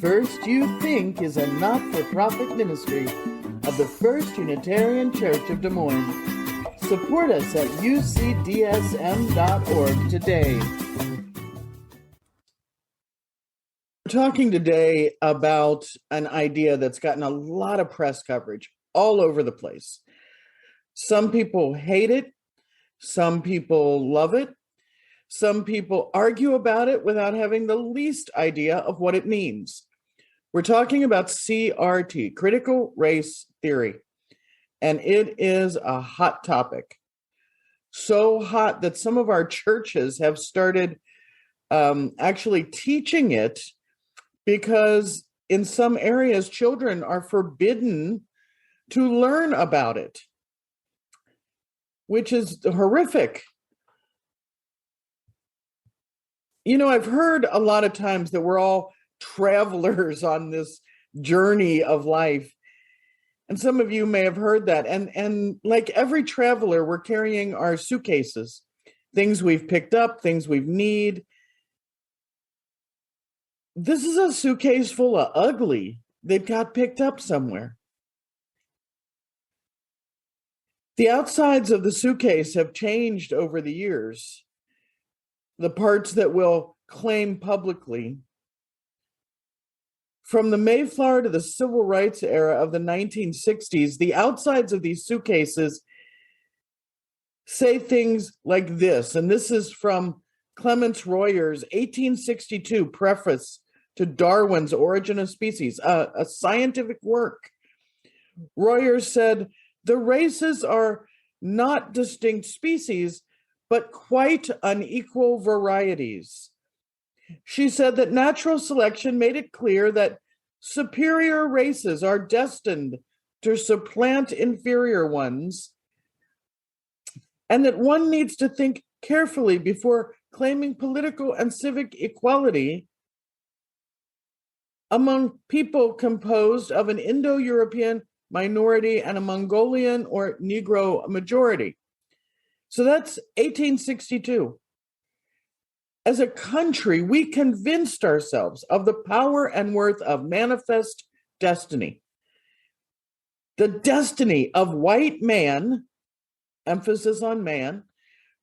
First You Think is a not-for-profit ministry of the First Unitarian Church of Des Moines. Support us at ucdsm.org today. We're talking today about an idea that's gotten a lot of press coverage all over the place. Some people hate it. Some people love it. Some people argue about it without having the least idea of what it means. We're talking about CRT, critical race theory, and it is a hot topic. So hot that some of our churches have started actually teaching it, because in some areas, children are forbidden to learn about it, which is horrific. You know, I've heard a lot of times that we're all travelers on this journey of life. And some of you may have heard that. And like every traveler, we're carrying our suitcases, things we've picked up, things we need. This is a suitcase full of ugly that got picked up somewhere. The outsides of the suitcase have changed over the years. The parts that we'll claim publicly. From the Mayflower to the Civil Rights era of the 1960s, the outsides of these suitcases say things like this, and this is from Clements Royer's 1862 preface to Darwin's Origin of Species, a scientific work. Royer said, "The races are not distinct species, but quite unequal varieties." She said that natural selection made it clear that superior races are destined to supplant inferior ones, and that one needs to think carefully before claiming political and civic equality among people composed of an Indo-European minority and a Mongolian or Negro majority. So that's 1862. As a country, we convinced ourselves of the power and worth of manifest destiny. The destiny of white man, emphasis on man,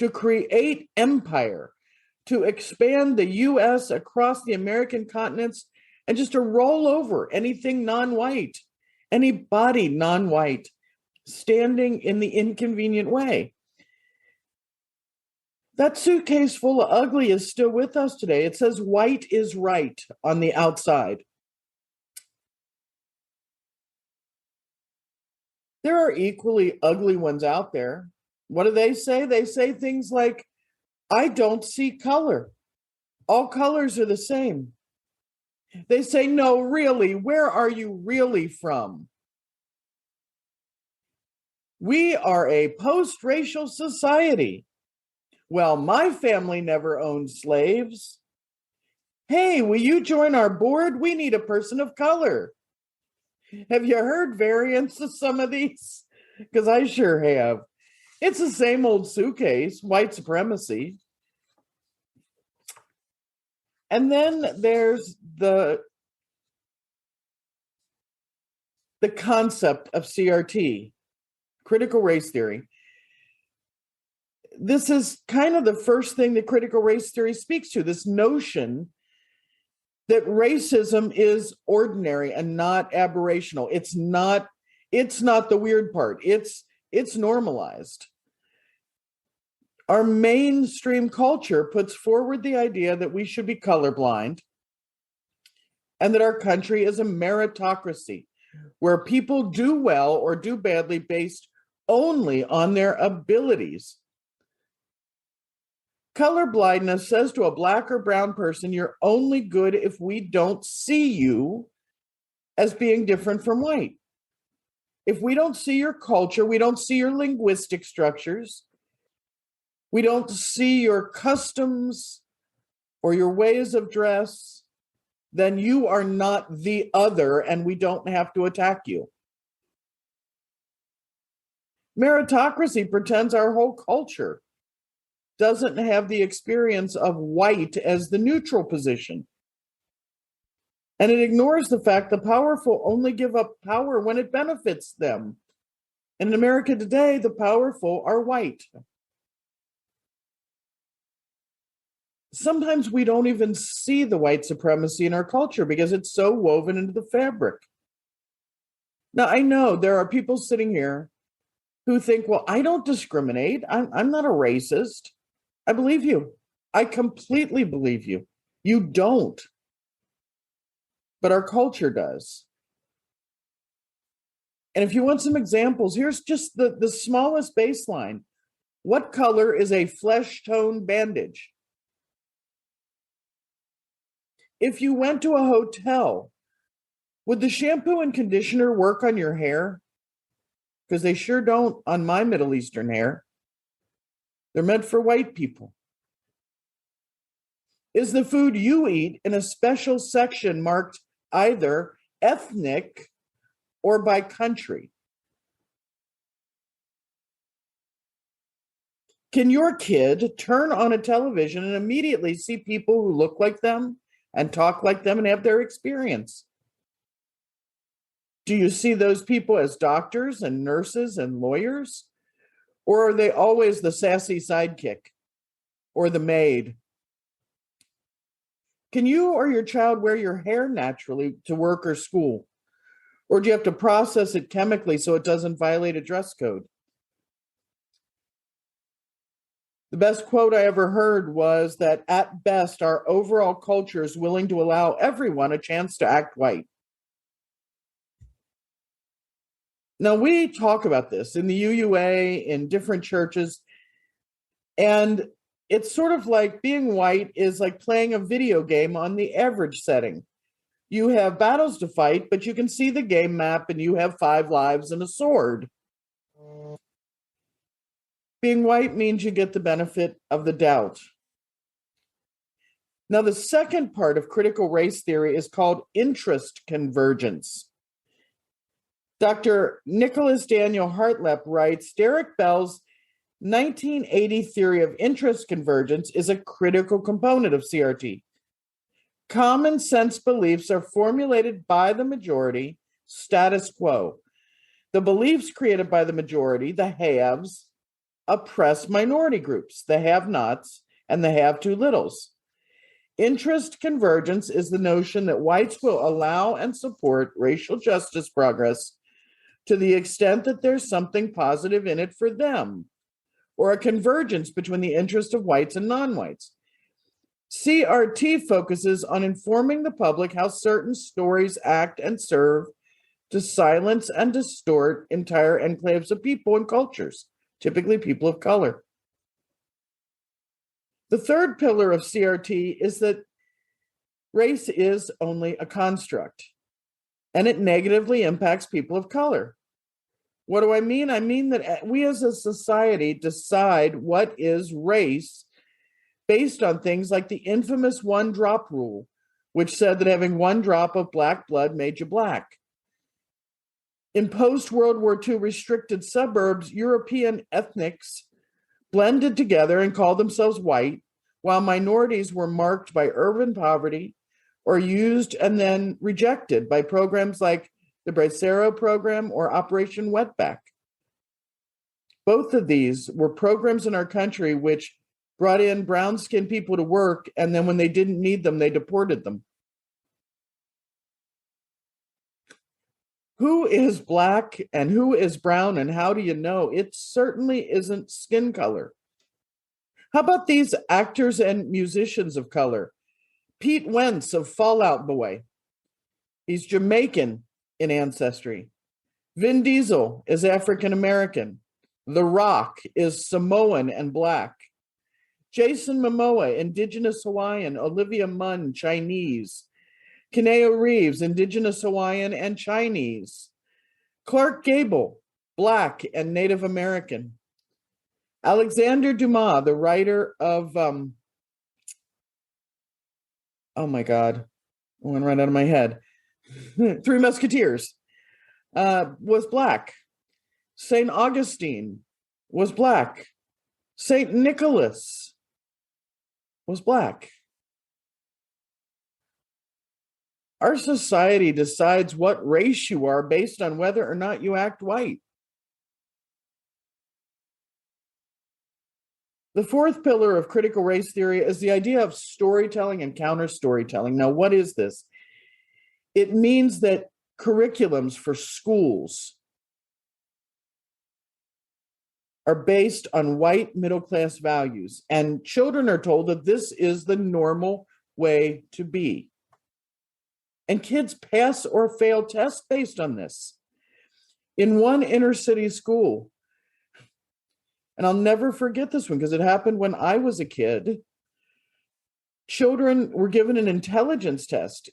to create empire, to expand the U.S. across the American continents, and just to roll over anything non-white, anybody non-white, standing in the inconvenient way. That suitcase full of ugly is still with us today. It says white is right on the outside. There are equally ugly ones out there. What do they say? They say things like, "I don't see color. All colors are the same." They say, "No, really, where are you really from?" We are a post-racial society. "Well, my family never owned slaves." "Hey, will you join our board? We need a person of color." Have you heard variants of some of these? Because I sure have. It's the same old suitcase, white supremacy. And then there's the concept of CRT, critical race theory. This is kind of the first thing that critical race theory speaks to, this notion that racism is ordinary and not aberrational. It's not the weird part. It's normalized. Our mainstream culture puts forward the idea that we should be colorblind and that our country is a meritocracy where people do well or do badly based only on their abilities. Colorblindness says to a black or brown person, "You're only good if we don't see you as being different from white. If we don't see your culture, we don't see your linguistic structures, we don't see your customs or your ways of dress, then you are not the other and we don't have to attack you." Meritocracy pretends our whole culture doesn't have the experience of white as the neutral position. And it ignores the fact the powerful only give up power when it benefits them. And in America today, the powerful are white. Sometimes we don't even see the white supremacy in our culture because it's so woven into the fabric. Now, I know there are people sitting here who think, well, I don't discriminate. I'm not a racist. I believe you. I completely believe you. You don't. But our culture does. And if you want some examples, here's just the smallest baseline. What color is a flesh tone bandage? If you went to a hotel, would the shampoo and conditioner work on your hair? Because they sure don't on my Middle Eastern hair. They're meant for white people. Is the food you eat in a special section marked either ethnic or by country? Can your kid turn on a television and immediately see people who look like them and talk like them and have their experience? Do you see those people as doctors and nurses and lawyers? Or are they always the sassy sidekick or the maid? Can you or your child wear your hair naturally to work or school? Or do you have to process it chemically so it doesn't violate a dress code? The best quote I ever heard was that at best, our overall culture is willing to allow everyone a chance to act white. Now, we talk about this in the UUA, in different churches, and it's sort of like being white is like playing a video game on the average setting. You have battles to fight, but you can see the game map and you have 5 lives and a sword. Being white means you get the benefit of the doubt. Now, the second part of critical race theory is called interest convergence. Dr. Nicholas Daniel Hartleb writes, Derek Bell's 1980 theory of interest convergence is a critical component of CRT. Common sense beliefs are formulated by the majority, status quo. The beliefs created by the majority, the haves, oppress minority groups, the have-nots, and the have-too-littles. Interest convergence is the notion that whites will allow and support racial justice progress to the extent that there's something positive in it for them, or a convergence between the interest of whites and non-whites. CRT focuses on informing the public how certain stories act and serve to silence and distort entire enclaves of people and cultures, typically people of color. The third pillar of CRT is that race is only a construct, and it negatively impacts people of color. What do I mean? I mean that we as a society decide what is race based on things like the infamous 1-drop rule, which said that having 1 drop of black blood made you black. In post-World War II restricted suburbs, European ethnics blended together and called themselves white, while minorities were marked by urban poverty or used and then rejected by programs like the Bracero program or Operation Wetback. Both of these were programs in our country which brought in brown-skinned people to work, and then when they didn't need them, they deported them. Who is black and who is brown, and how do you know? It certainly isn't skin color. How about these actors and musicians of color? Pete Wentz of Fall Out Boy. He's Jamaican in ancestry. Vin Diesel is African American. The Rock is Samoan and black. Jason Momoa, Indigenous Hawaiian. Olivia Munn, Chinese. Keanu Reeves, Indigenous Hawaiian and Chinese. Clark Gable, Black and Native American. Alexander Dumas, the writer of, oh my God, it went right out of my head. Three Musketeers, was Black. St. Augustine was Black. St. Nicholas was Black. Our society decides what race you are based on whether or not you act white. The fourth pillar of critical race theory is the idea of storytelling and counter storytelling. Now, what is this? It means that curriculums for schools are based on white middle-class values, and children are told that this is the normal way to be. And kids pass or fail tests based on this. In one inner city school, and I'll never forget this one because it happened when I was a kid, children were given an intelligence test.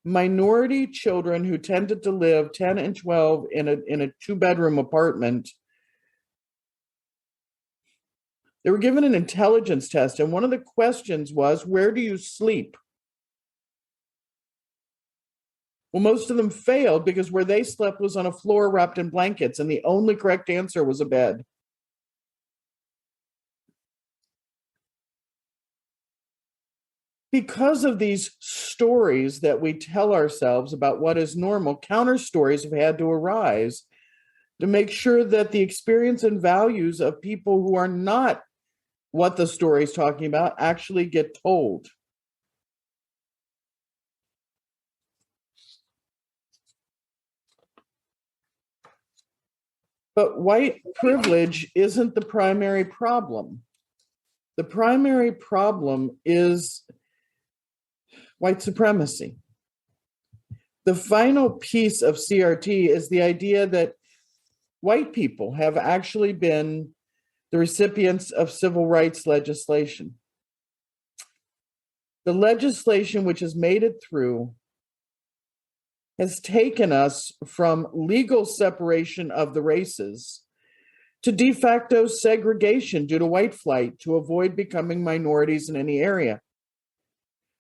Minority children who tended to live 10 and 12 in a two-bedroom apartment, they were given an intelligence test, and one of the questions was, where do you sleep? Well, most of them failed because where they slept was on a floor wrapped in blankets, and the only correct answer was a bed. Because of these stories that we tell ourselves about what is normal, counter stories have had to arise to make sure that the experience and values of people who are not what the story is talking about actually get told. But white privilege isn't the primary problem. The primary problem is white supremacy. The final piece of CRT is the idea that white people have actually been the recipients of civil rights legislation. The legislation which has made it through has taken us from legal separation of the races to de facto segregation due to white flight to avoid becoming minorities in any area.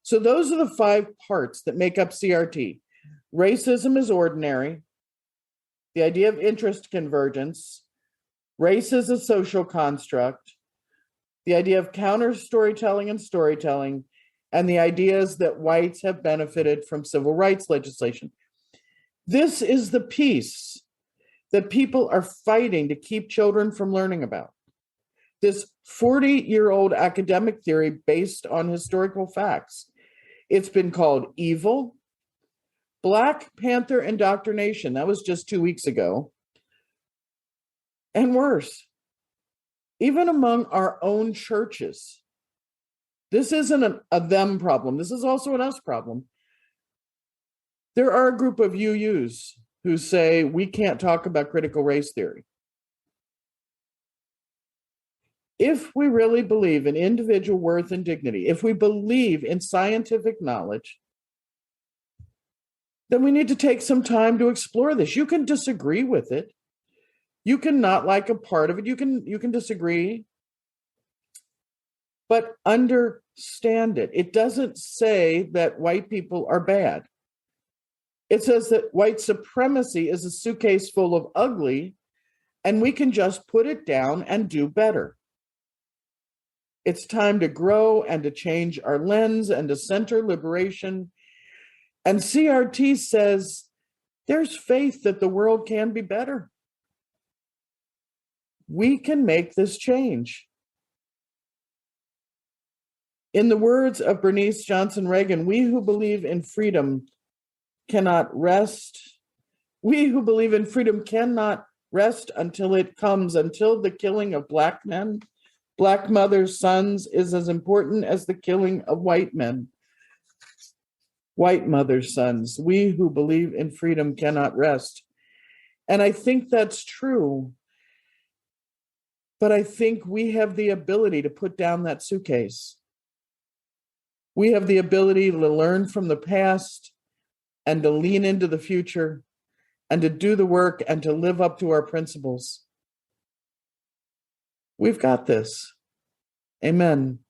So those are the 5 parts that make up CRT. Racism is ordinary. The idea of interest convergence. Race is a social construct. The idea of counter storytelling and storytelling. And the ideas that whites have benefited from civil rights legislation. This is the piece that people are fighting to keep children from learning about. This 40-year-old academic theory based on historical facts. It's been called evil, Black Panther indoctrination. That was just 2 weeks ago. And worse, even among our own churches. This isn't a them problem. This is also an us problem. There are a group of UUs who say we can't talk about critical race theory. If we really believe in individual worth and dignity, if we believe in scientific knowledge, then we need to take some time to explore this. You can disagree with it. You can not like a part of it. You can disagree, but understand it. It doesn't say that white people are bad. It says that white supremacy is a suitcase full of ugly, and we can just put it down and do better. It's time to grow and to change our lens and to center liberation. And CRT says there's faith that the world can be better. We can make this change. In the words of Bernice Johnson Reagan, we who believe in freedom cannot rest. We who believe in freedom cannot rest until it comes, until the killing of Black men, Black mothers' sons is as important as the killing of white men, white mothers' sons. We who believe in freedom cannot rest. And I think that's true. But I think we have the ability to put down that suitcase. We have the ability to learn from the past and to lean into the future and to do the work and to live up to our principles. We've got this. Amen.